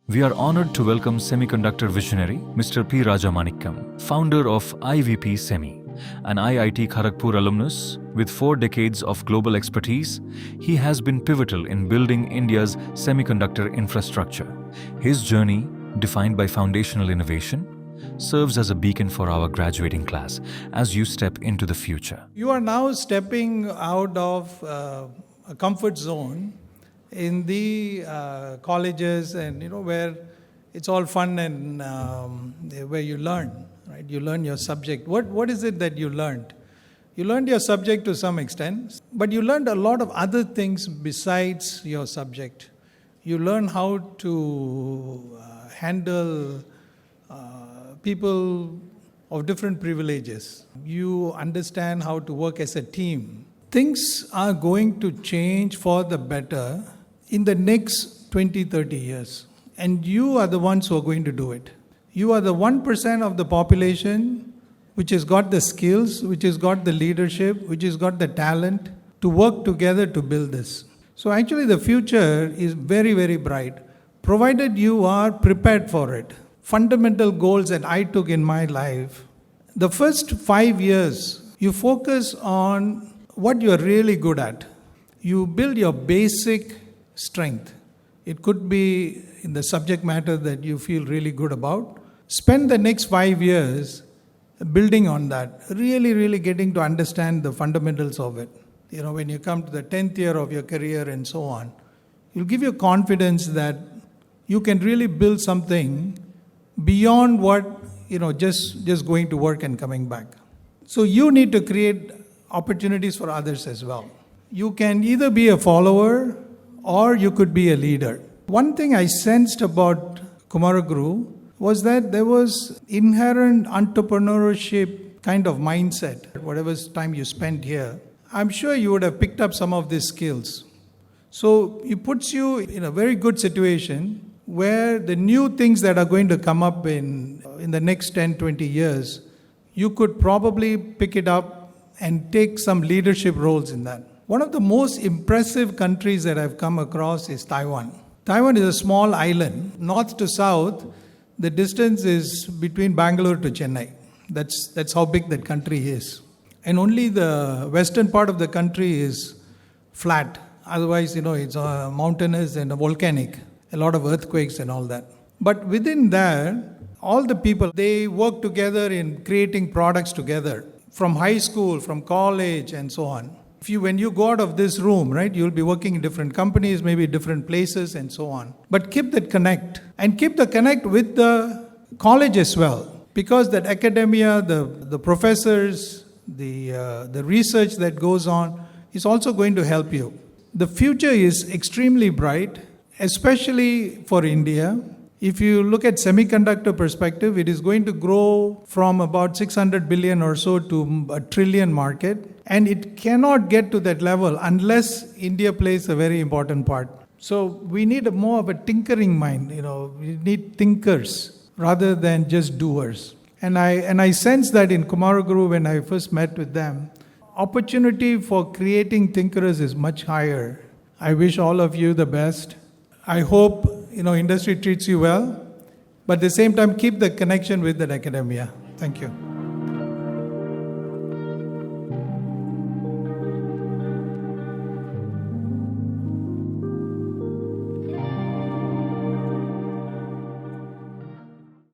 We are honored to welcome semiconductor visionary Mr. P. Raja Manickam, founder of IVP Semi, an IIT Kharagpur alumnus with 4 decades of global expertise. He has been pivotal in building India's semiconductor infrastructure. His journey, defined by foundational innovation, serves as a beacon for our graduating class as you step into the future. You are now stepping out of a comfort zone in the colleges and where it's all fun and where you learn, right? You learn your subject. What is it that you learned? You learned your subject to some extent, but you learned a lot of other things besides your subject. You learn how to handle people of different privileges. You understand how to work as a team. Things are going to change for the better in the next 20-30 years. And you are the ones who are going to do it. You are the 1% of the population which has got the skills, which has got the leadership, which has got the talent to work together to build this. So actually the future is very, very bright, provided you are prepared for it. Fundamental goals that I took in my life, the first 5 years, you focus on what you're really good at. You build your basic strength. It could be in the subject matter that you feel really good about. Spend the next 5 years building on that, really getting to understand the fundamentals of it. When you come to the 10th year of your career and so on, it'll give you confidence that you can really build something beyond what, just going to work and coming back. So you need to create opportunities for others as well. You can either be a follower or you could be a leader. One thing I sensed about Kumaraguru was that there was inherent entrepreneurship kind of mindset. Whatever time you spent here, I'm sure you would have picked up some of these skills. So it puts you in a very good situation where the new things that are going to come up in the next 10, 20 years, you could probably pick it up and take some leadership roles in that. One of the most impressive countries that I've come across is Taiwan. Taiwan is a small island, north to south. The distance is between Bangalore to Chennai. That's how big that country is. And only the western part of the country is flat. Otherwise, it's mountainous and volcanic. A lot of earthquakes and all that. But within that, all the people, they work together in creating products together. From high school, from college and so on. When you go out of this room, right, you'll be working in different companies, maybe different places and so on. But keep that connect. And keep the connect with the college as well. Because that academia, the professors, the research that goes on is also going to help you. The future is extremely bright, especially for India. If you look at semiconductor perspective, it is going to grow from about 600 billion or so to a trillion market. And it cannot get to that level unless India plays a very important part. So we need more of a tinkering mind. We need thinkers rather than just doers. And I sense that in Kumaraguru when I first met with them, opportunity for creating thinkers is much higher. I wish all of you the best. I hope industry treats you well, but at the same time keep the connection with the academia. Thank you.